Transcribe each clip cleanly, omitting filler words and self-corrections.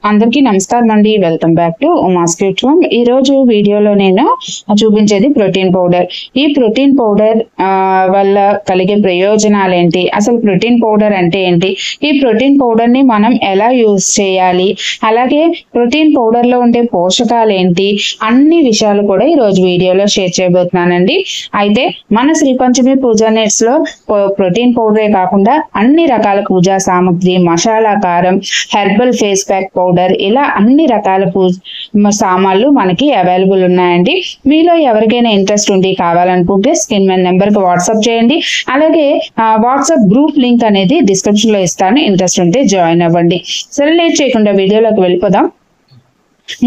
అందరికీ నమస్కారం అండి. Welcome back to Uma's cute home. ఈ రోజు వీడియోలో నేను చూపించేది ప్రోటీన్ పౌడర్. ఈ ప్రోటీన్ పౌడర్ వల్ల కలిగే ప్రయోజనాలు ఏంటి, అసలు ప్రోటీన్ పౌడర్ అంటే ఏంటి, ఈ ప్రోటీన్ పౌడర్ ని మనం ఎలా యూజ్ చేయాలి, అలాగే ప్రోటీన్ పౌడర్ లో ఉండే పోషకాలు ఏంటి, అన్ని విషయాలు కూడా ఈ రోజు వీడియోలో షేర్ చేయబోతున్నానండి. అయితే మన శ్రీ పంచమి పూజా నెట్స్ లో ప్రోటీన్ పౌడరే కాకుండా అన్ని రకాల పూజా సామాగ్రి, మసాలా కారం, హెర్బల్ ఫేస్ ప్యాక్ పౌడర్, ఇలా అన్ని రకాల సామాన్లు మనకి అవైలబుల్ ఉన్నాయండి. మీలో ఎవరికైనా ఇంట్రెస్ట్ ఉండి కావాలనుకుంటే స్క్రీన్ మీద నెంబర్ కి వాట్సాప్ చేయండి. అలాగే వాట్సాప్ గ్రూప్ లింక్ అనేది డిస్క్రిప్షన్ లో ఇస్తాను, ఇంట్రెస్ట్ ఉంటే జాయిన్ అవ్వండి. సరే, లేట్ చేయకుండా వీడియోలోకి వెళ్ళిపోదాం.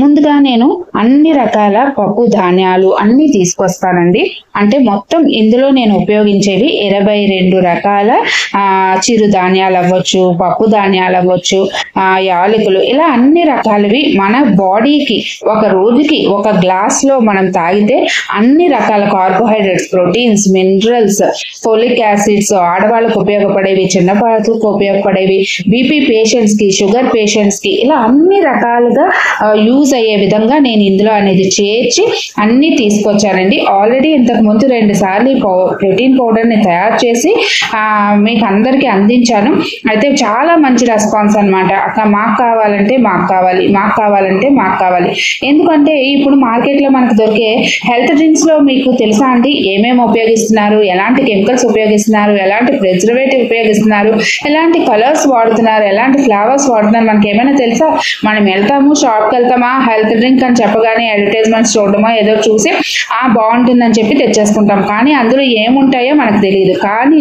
ముందుగా నేను అన్ని రకాల పప్పు ధాన్యాలు అన్ని తీసుకొస్తానండి. అంటే మొత్తం ఇందులో నేను ఉపయోగించేవి 22 రకాల చిరు ధాన్యాలు అవ్వచ్చు, పప్పు ధాన్యాలు అవ్వచ్చు, యాలకులు, ఇలా అన్ని రకాలవి మన బాడీకి ఒక రోజుకి ఒక గ్లాస్ లో మనం తాగితే అన్ని రకాల carbohydrates, proteins, minerals, folic acids, ఆడవాళ్ళకు ఉపయోగపడేవి, చిన్నపాళ్ళకు ఉపయోగపడేవి, బీపీ పేషెంట్స్ కి, షుగర్ పేషెంట్స్ కి, ఇలా అన్ని రకాలుగా యూజ్ అయ్యే విధంగా నేను ఇందులో అనేది చేర్చి అన్ని తీసుకొచ్చానండి. ఆల్రెడీ ఇంతకు ముందు 2 సార్లు ప్రోటీన్ పౌడర్ ని తయారు చేసి మీకు అందరికి అందించాను. అయితే చాలా మంచి రెస్పాన్స్ అనమాట. అక్క మాకు కావాలంటే మాకు కావాలి, మాకు కావాలంటే మాకు కావాలి. ఎందుకంటే ఇప్పుడు మార్కెట్ లో మనకు దొరికే హెల్త్ డ్రింక్స్ లో మీకు తెలుసా అండి ఏమేమి ఉపయోగిస్తున్నారు, ఎలాంటి కెమికల్స్ ఉపయోగిస్తున్నారు, ఎలాంటి ప్రిజర్వేటివ్ ఉపయోగిస్తున్నారు, ఎలాంటి కలర్స్ వాడుతున్నారు, ఎలాంటి ఫ్లేవర్స్ వాడుతున్నారు, మనకి ఏమైనా తెలుసా? మనం వెళ్తాము, షాప్కి వెళ్తామా, హెల్త్ డ్రింక్ అని చెప్పగానే అడ్వర్టైజ్మెంట్స్ చూడడమో ఏదో చూసి బాగుంటుందని చెప్పి తెచ్చేసుకుంటాం. కానీ అందులో ఏముంటాయో మనకు తెలియదు. కానీ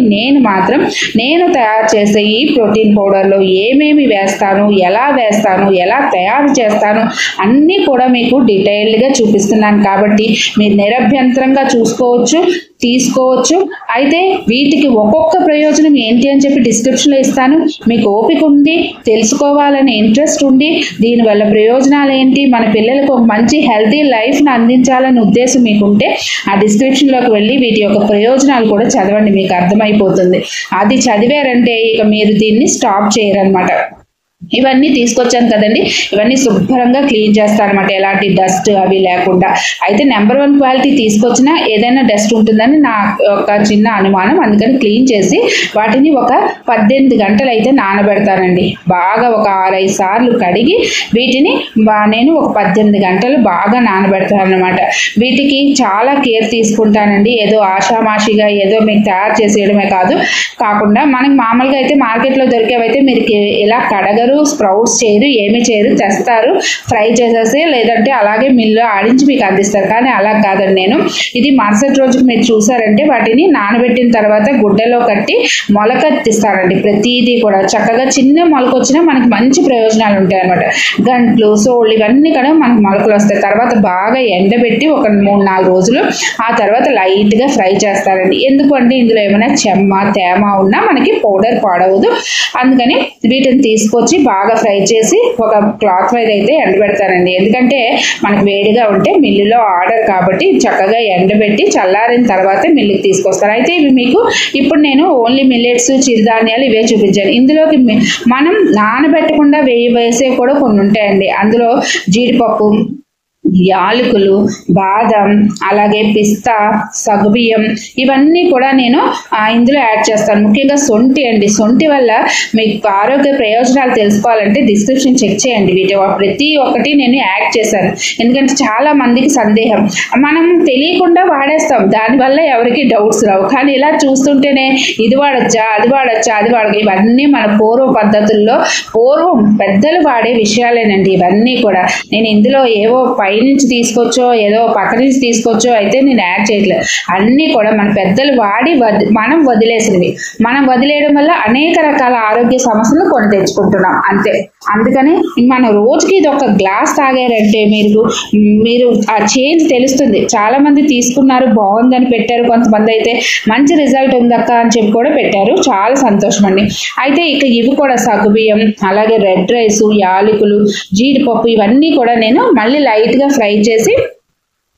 నేను తయారు చేసే ఈ ప్రోటీన్ పౌడర్లో ఏమేమి వేస్తాను, ఎలా తయారు చేస్తాను అన్నీ కూడా మీకు డీటెయిల్డ్గా చూపిస్తున్నాను. కాబట్టి మీరు నిరభ్యంతరంగా చూసుకోవచ్చు, తీసుకోవచ్చు. అయితే వీటికి ఒక్కొక్క ప్రయోజనం ఏంటి అని చెప్పి డిస్క్రిప్షన్లో ఇస్తాను. మీకు ఓపిక ఉండి తెలుసుకోవాలని ఇంట్రెస్ట్ ఉండి దీనివల్ల ప్రయోజనాలు ఏంటి, మన పిల్లలకు ఒక మంచి హెల్తీ లైఫ్ని అందించాలని ఉద్దేశం మీకుంటే ఆ డిస్క్రిప్షన్లోకి వెళ్ళి వీటి యొక్క ప్రయోజనాలు కూడా చదవండి, మీకు అర్థమైపోతుంది. అది చదివారంటే ఇక మీరు దీన్ని స్టాప్ చేయరనమాట. ఇవన్నీ తీసుకొచ్చాను కదండి, ఇవన్నీ శుభ్రంగా క్లీన్ చేస్తాను అనమాట, ఎలాంటి డస్ట్ అవి లేకుండా. అయితే నెంబర్ 1 క్వాలిటీ తీసుకొచ్చినా ఏదైనా డస్ట్ ఉంటుందని నా ఒక చిన్న అనుమానం. అందుకని క్లీన్ చేసి వాటిని ఒక 18 గంటలు అయితే నానబెడతానండి. బాగా ఒక 6-5 సార్లు కడిగి వీటిని నేను ఒక 18 గంటలు బాగా నానబెడతాను అనమాట. వీటికి చాలా కేర్ తీసుకుంటానండి. ఏదో ఆషామాషిగా ఏదో మీకు తయారు చేసేయడమే కాకుండా మనకి మామూలుగా అయితే మార్కెట్లో దొరికేవైతే మీరు ఇలా కడగరు, స్ప్రౌట్స్ చేయరు, ఏమి చేయరు, తెస్తారు, ఫ్రై చేసేసి లేదంటే అలాగే మిల్లు ఆడించి మీకు అందిస్తారు. కానీ అలా కాదండి. నేను ఇది మరుసటి రోజుకి మీరు చూసారంటే వాటిని నానబెట్టిన తర్వాత గుడ్డలో కట్టి మొలకెత్తిస్తానండి. ప్రతిదీ కూడా చక్కగా చిన్న మొలక వచ్చినా మనకి మంచి ప్రయోజనాలు ఉంటాయి అనమాట. గంట్లు, సోళ్ళు ఇవన్నీ కూడా మనకు మొలకలు వస్తాయి. తర్వాత బాగా ఎండబెట్టి ఒక 3-4 రోజులు ఆ తర్వాత లైట్గా ఫ్రై చేస్తారండి. ఎందుకంటే ఇందులో ఏమైనా చెమ్మ, తేమ ఉన్నా మనకి పౌడర్ పాడవదు. అందుకని వీటిని తీసుకొచ్చి బాగా ఫ్రై చేసి ఒక క్లాత్ మీద అయితే ఎండబెడతానండి. ఎందుకంటే మనకి వేడిగా ఉంటే మిల్లులో ఆర్డర్ కాబట్టి చక్కగా ఎండబెట్టి చల్లారిన తర్వాత మిల్లుకి తీసుకొస్తాను. అయితే ఇవి మీకు ఇప్పుడు నేను ఓన్లీ మిల్లెట్స్, చిరుధాన్యాలు ఇవే చూపించాను. ఇందులోకి మనం నానబెట్టకుండా వేసేవి కూడా కొన్ని ఉంటాయండి. అందులో జీడిపప్పు, యాలకులు, బాదం, అలాగే పిస్తా, సగ్గుబియ్యం ఇవన్నీ కూడా నేను ఇందులో యాడ్ చేస్తాను. ముఖ్యంగా సొంటి అండి. సొంటి వల్ల మీకు ఆరోగ్య ప్రయోజనాలు తెలుసుకోవాలంటే డిస్క్రిప్షన్ చెక్ చేయండి. వీటి ప్రతి ఒక్కటి నేను యాడ్ చేశాను. ఎందుకంటే చాలా మందికి సందేహం, మనం తెలియకుండా వాడేస్తాం, దానివల్ల ఎవరికి డౌట్స్ రావు. కానీ ఇలా చూస్తుంటేనే ఇది వాడచ్చా, అది వాడచ్చా, అది వాడక, ఇవన్నీ మన పూర్వ పద్ధతుల్లో పూర్వం పెద్దలు వాడే విషయాలేనండి. ఇవన్నీ కూడా నేను ఇందులో ఏవో నుంచి తీసుకొచ్చో ఏదో పక్క నుంచి తీసుకొచ్చో అయితే నేను యాడ్ చేయట్లేదు. అన్నీ కూడా మన పెద్దలు వాడి మనం వదిలేసినవి. మనం వదిలేయడం వల్ల అనేక రకాల ఆరోగ్య సమస్యలు కొని తెచ్చుకుంటున్నాం అంతే. అందుకని మన రోజుకి ఇది ఒక గ్లాస్ తాగారంటే మీరు ఆ చేంజ్ తెలుస్తుంది. చాలా మంది తీసుకున్నారు, బాగుందని పెట్టారు, కొంతమంది అయితే మంచి రిజల్ట్ ఉందక్క అని చెప్పి కూడా పెట్టారు. చాలా సంతోషం అండి. అయితే ఇక ఇవి కూడా సగ్గుబియ్యం, అలాగే రెడ్ రైస్, యాలకులు, జీడిపప్పు ఇవన్నీ కూడా నేను మళ్ళీ లైట్గా ఫ్రై చేసి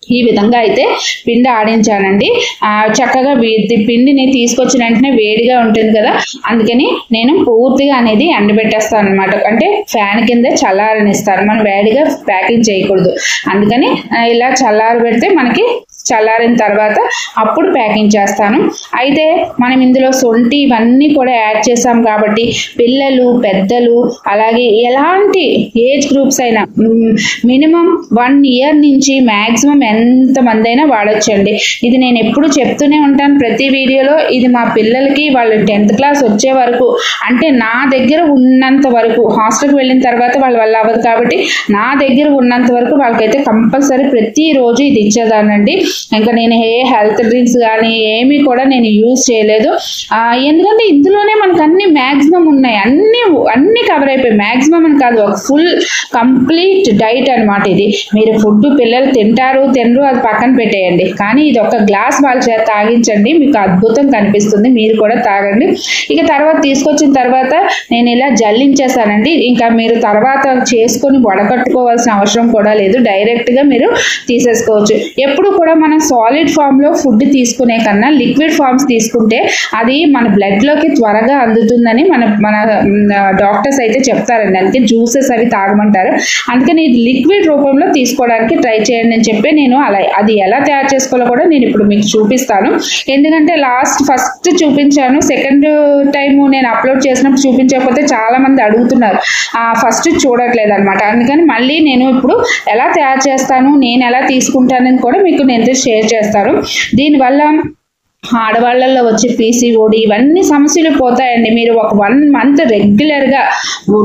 ఈ విధంగా అయితే పిండి ఆడించానండి. చక్కగా పిండిని తీసుకొచ్చిన వెంటనే వేడిగా ఉంటుంది కదా, అందుకని నేను పూర్తిగా అనేది ఎండబెట్టేస్తాను అనమాట. అంటే ఫ్యాన్ కింద చల్లారనిస్తాను, మనం వేడిగా ప్యాకింగ్ చేయకూడదు. అందుకని ఇలా చల్లారి పెడితే మనకి చల్లారిన తర్వాత అప్పుడు ప్యాకింగ్ చేస్తాను. అయితే మనం ఇందులో సొంటి ఇవన్నీ కూడా యాడ్ చేసాం కాబట్టి పిల్లలు, పెద్దలు, అలాగే ఎలాంటి ఏజ్ గ్రూప్స్ అయినా మినిమం 1 year నుంచి మ్యాక్సిమం ఎంతమంది అయినా వాడొచ్చండి. ఇది నేను ఎప్పుడు చెప్తూనే ఉంటాను ప్రతి వీడియోలో. ఇది మా పిల్లలకి వాళ్ళు 10th class వచ్చే వరకు, అంటే నా దగ్గర ఉన్నంత వరకు, హాస్టల్కి వెళ్ళిన తర్వాత వాళ్ళ వల్ల అవ్వదు కాబట్టి నా దగ్గర ఉన్నంత వరకు వాళ్ళకైతే కంపల్సరీ ప్రతిరోజు ఇది ఇచ్చేదానండి. ఇంకా నేను ఏ హెల్త్ డ్రింక్స్ కానీ ఏమీ కూడా నేను యూజ్ చేయలేదు. ఎందుకంటే ఇందులోనే మనకు అన్ని మ్యాక్సిమం ఉన్నాయి, అన్ని కవర్ అయిపోయి, మ్యాక్సిమం అని కాదు, ఒక ఫుల్ కంప్లీట్ డైట్ అనమాట. ఇది మీరు ఫుడ్ పిల్లలు తినరు అది పక్కన పెట్టేయండి, కానీ ఇది ఒక గ్లాస్ వాళ్ళ చేత తాగించండి, మీకు అద్భుతం కనిపిస్తుంది. మీరు కూడా తాగండి. ఇక తర్వాత తీసుకొచ్చిన తర్వాత నేను ఇలా జల్లించేసానండి. ఇంకా మీరు తర్వాత చేసుకొని వడకట్టుకోవాల్సిన అవసరం కూడా లేదు, డైరెక్ట్గా మీరు తీసేసుకోవచ్చు. ఎప్పుడు కూడా మనం సాలిడ్ ఫామ్లో ఫుడ్ తీసుకునే కన్నా లిక్విడ్ ఫామ్స్ తీసుకుంటే అది మన బ్లడ్లోకి త్వరగా అందుతుందని మన డాక్టర్స్ అయితే చెప్తారండి. అందుకే జ్యూసెస్ అవి తాగమంటారు. అందుకని ఇది లిక్విడ్ రూపంలో తీసుకోవడానికి ట్రై చేయండి అని చెప్పి నేను అది ఎలా తయారు చేసుకోవాలో కూడా నేను ఇప్పుడు మీకు చూపిస్తాను. ఎందుకంటే ఫస్ట్ చూపించాను, సెకండ్ టైం నేను అప్లోడ్ చేసినప్పుడు చూపించకపోతే చాలా మంది అడుగుతున్నారు, ఫస్ట్ చూడట్లేదు అనమాట. అందుకని మళ్ళీ నేను ఇప్పుడు ఎలా తయారు చేస్తాను, నేను ఎలా తీసుకుంటానని కూడా మీకు నేను షేర్ చేస్తాను. దీనివల్ల ఆడవాళ్ళల్లో వచ్చే PCOD ఇవన్నీ సమస్యలు పోతాయండి. మీరు ఒక 1 month రెగ్యులర్గా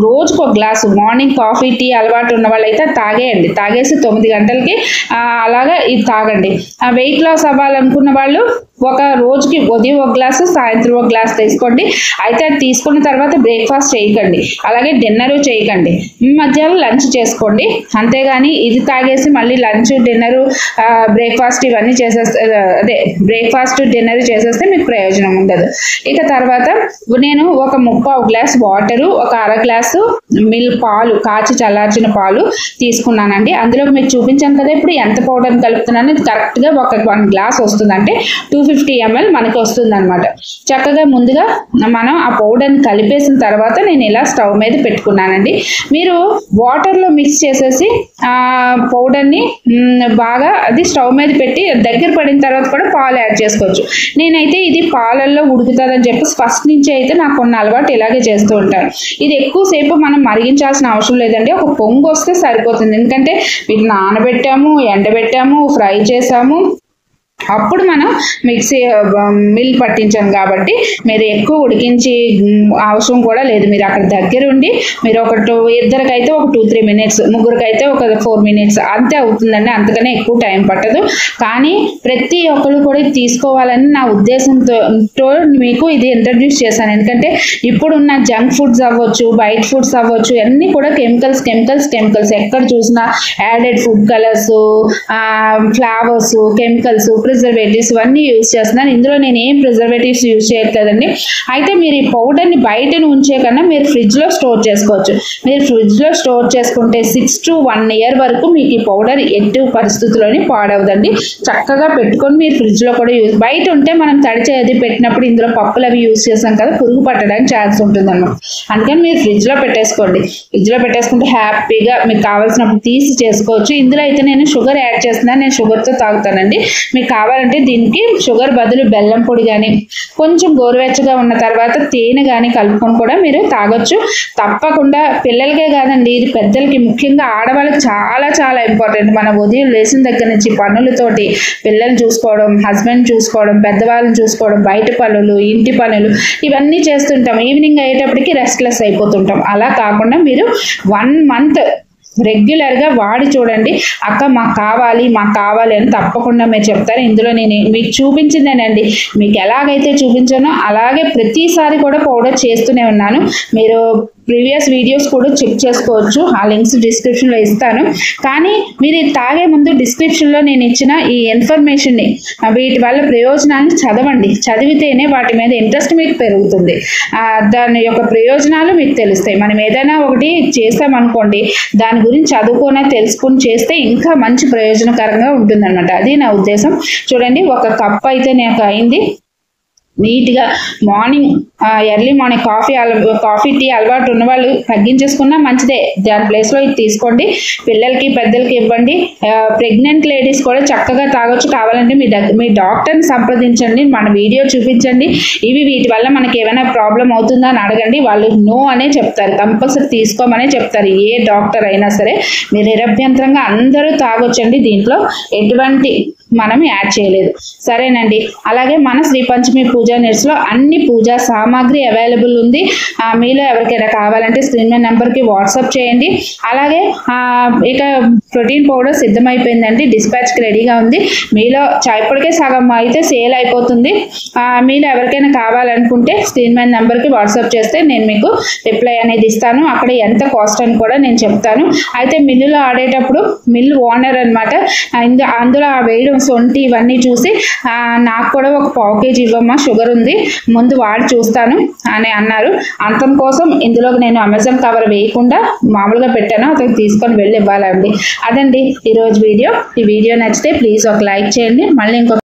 రోజుకు ఒక గ్లాసు మార్నింగ్ కాఫీ టీ అలవాటు ఉన్న వాళ్ళైతే తాగేయండి. తాగేసి 9 గంటలకి అలాగా ఇది తాగండి. వెయిట్ లాస్ అవ్వాలనుకున్న వాళ్ళు ఒక రోజుకి ఉదయం 1 గ్లాసు, సాయంత్రం 1 గ్లాస్ తీసుకోండి. అయితే అది తీసుకున్న తర్వాత బ్రేక్ఫాస్ట్ చేయకండి, అలాగే డిన్నరు చేయకండి, మధ్యాహ్నం లంచ్ చేసుకోండి. అంతేగాని ఇది తాగేసి మళ్ళీ లంచ్, డిన్నరు, బ్రేక్ఫాస్ట్ ఇవన్నీ చేసేస్తే, బ్రేక్ఫాస్ట్ డిన్నర్ చేసేస్తే మీకు ప్రయోజనం ఉండదు. ఇక తర్వాత నేను ఒక 3/4 గ్లాస్ వాటరు, ఒక 1/2 గ్లాసు పాలు, కాచి చల్లార్చిన పాలు తీసుకున్నానండి. అందులో మీకు చూపించాను కదా ఇప్పుడు ఎంత పౌడర్ని కలుపుతున్నాను. ఇది కరెక్ట్గా ఒక 1 గ్లాస్ వస్తుంది, అంటే 250 ml మనకి వస్తుంది అనమాట. చక్కగా ముందుగా మనం ఆ పౌడర్ని కలిపేసిన తర్వాత నేను ఇలా స్టవ్ మీద పెట్టుకున్నానండి. మీరు వాటర్లో మిక్స్ చేసేసి పౌడర్ని బాగా అది స్టవ్ మీద పెట్టి దగ్గర పడిన తర్వాత కూడా పాలు యాడ్ చేసుకోవచ్చు. నేనైతే ఇది పాలల్లో ఉడుకుతుందని చెప్పి ఫస్ట్ నుంచి అయితే నాకు కొన్ని అలవాటు ఇలాగే చేస్తూ ఉంటాను. ఇది ఎక్కువసేపు మనం మరిగించాల్సిన అవసరం లేదండి, ఒక పొంగు వస్తే సరిపోతుంది. ఎందుకంటే వీటిని నానబెట్టాము, ఎండబెట్టాము, ఫ్రై చేసాము, అప్పుడు మనం మిల్ పట్టించాం కాబట్టి మీరు ఎక్కువ ఉడికించి అవసరం కూడా లేదు. మీరు అక్కడ దగ్గర ఉండి మీరు ఇద్దరికైతే ఒక 2-3 minutes, ముగ్గురికైతే ఒక 4 minutes అంతే అవుతుందండి, అంతకనే ఎక్కువ టైం పట్టదు. కానీ ప్రతి ఒక్కరు కూడా తీసుకోవాలని నా ఉద్దేశంతో మీకు ఇది ఇంట్రడ్యూస్ చేశాను. ఎందుకంటే ఇప్పుడున్న జంక్ ఫుడ్స్ అవ్వచ్చు, బయట ఫుడ్స్ అవ్వచ్చు, అన్నీ కూడా కెమికల్స్ ఎక్కడ చూసినా added food colours, flavours, chemicals, preservatives ఇవన్నీ యూజ్ చేస్తున్నాను. ఇందులో నేను ఏం ప్రిజర్వేటివ్స్ యూజ్ చేయట్లేదండి. అయితే మీరు ఈ పౌడర్ని బయట ఉంచే కన్నా మీరు ఫ్రిడ్జ్లో స్టోర్ చేసుకోవచ్చు. మీరు ఫ్రిడ్జ్లో స్టోర్ చేసుకుంటే 6 to 1 year వరకు మీకు ఈ పౌడర్ ఎట్టి పరిస్థితుల్లోని పాడవదండి. చక్కగా పెట్టుకొని మీరు ఫ్రిడ్జ్లో కూడా బయట ఉంటే మనం తడిచేది పెట్టినప్పుడు ఇందులో పప్పులు అవి యూజ్ చేస్తాం కదా, పురుగు పట్టడానికి ఛాన్స్ ఉంటుంది అన్నమాట. అందుకని మీరు ఫ్రిడ్జ్లో పెట్టేసుకోండి. ఫ్రిడ్జ్లో పెట్టేసుకుంటే హ్యాపీగా మీకు కావాల్సినప్పుడు తీసి చేసుకోవచ్చు. ఇందులో అయితే నేను షుగర్ యాడ్ చేస్తున్నాను, నేను షుగర్తో తాగుతానండి. మీకు కావాలంటే దీనికి షుగర్ బదులు బెల్లం పొడి కానీ కొంచెం గోరువెచ్చగా ఉన్న తర్వాత తేనె కానీ కలుపుకొని కూడా మీరు తాగొచ్చు. తప్పకుండా పిల్లలకే కాదండి, ఇది పెద్దలకి, ముఖ్యంగా ఆడవాళ్ళకి చాలా చాలా ఇంపార్టెంట్. మన ఉదయం లేచిన దగ్గర నుంచి పనులతోటి పిల్లల్ని చూసుకోవడం, హస్బెండ్ చూసుకోవడం, పెద్దవాళ్ళని చూసుకోవడం, బయట పనులు, ఇంటి పనులు ఇవన్నీ చేస్తుంటాం. ఈవినింగ్ అయ్యేటప్పటికి రెస్ట్లెస్ అయిపోతుంటాం. అలా కాకుండా మీరు 1 month రెగ్యులర్గా వాడి చూడండి. అక్క మాకు కావాలి అని తప్పకుండా మీరు చెప్తారు. ఇందులో నేను మీకు చూపించిందేనండి, మీకు ఎలాగైతే చూపించానో అలాగే ప్రతిసారి కూడా పౌడర్ చేస్తూనే ఉన్నాను. మీరు ప్రీవియస్ వీడియోస్ కూడా చెక్ చేసుకోవచ్చు, ఆ లింక్స్ డిస్క్రిప్షన్లో ఇస్తాను. కానీ మీరు ఇది తాగే ముందు డిస్క్రిప్షన్లో నేను ఇచ్చిన ఈ ఇన్ఫర్మేషన్ని, వీటి వల్ల ప్రయోజనాలను చదవండి. చదివితేనే వాటి మీద ఇంట్రెస్ట్ మీకు పెరుగుతుంది, దాని యొక్క ప్రయోజనాలు మీకు తెలుస్తాయి. మనం ఏదైనా ఒకటి చేస్తామనుకోండి, దాని గురించి చదువుకొని తెలుసుకుని చేస్తే ఇంకా మంచి ప్రయోజనకరంగా ఉంటుందన్నమాట. అది నా ఉద్దేశం. చూడండి, ఒక కప్ అయితే నాకు అయింది. నీట్గా morning early morning coffee tea అలవాటు ఉన్న వాళ్ళు తగ్గించేసుకున్నా మంచిదే, దాని ప్లేస్లో ఇది తీసుకోండి. పిల్లలకి పెద్దలకి ఇవ్వండి. ప్రెగ్నెంట్ లేడీస్ కూడా చక్కగా తాగొచ్చు. కావాలంటే మీ డాక్టర్ని సంప్రదించండి, మన వీడియో చూపించండి. వీటి వల్ల మనకి ఏమైనా ప్రాబ్లం అవుతుందా అని అడగండి. వాళ్ళు నో అనే చెప్తారు, కంపల్సరీ తీసుకోమనే చెప్తారు. ఏ డాక్టర్ అయినా సరే మీరు నిరభ్యంతరంగా అందరూ తాగొచ్చండి. దీంట్లో ఎటువంటి మనం యాడ్ చేయలేదు. సరేనండి. అలాగే మన శ్రీ పంచమి పూజా నెట్స్లో అన్ని పూజా సామాగ్రి అవైలబుల్ ఉంది. మీలో ఎవరికైనా కావాలంటే స్క్రీన్ మీద నెంబర్కి వాట్సాప్ చేయండి. అలాగే ఇక ప్రోటీన్ పౌడర్ సిద్ధమైపోయిందండి, డిస్పాచ్కి రెడీగా ఉంది. మీలో ఇప్పటికే సగం అయితే సేల్ అయిపోతుంది. మీలో ఎవరికైనా కావాలనుకుంటే స్క్రీన్ మీద నెంబర్కి వాట్సాప్ చేస్తే నేను మీకు రిప్లై అనేది ఇస్తాను. అక్కడ ఎంత కాస్ట్ అని కూడా నేను చెప్తాను. అయితే మిల్లులో ఆడేటప్పుడు మిల్లు ఓనర్ అనమాట, అందులో వేయడం సొంటి ఇవన్నీ చూసి నాకు కూడా ఒక 1/4 kg ఇవ్వమ్మా, షుగర్ ఉంది, ముందు వాడి చూస్తాను అని అన్నారు. అంతం కోసం ఇందులో నేను అమెజాన్ కవర్ వేయకుండా మామూలుగా పెట్టాను, అతను తీసుకొని వెళ్ళి ఇవ్వాలండి. అదండి ఈరోజు వీడియో. ఈ వీడియో నచ్చితే ప్లీజ్ ఒక లైక్ చేయండి. మళ్ళీ ఇంకొక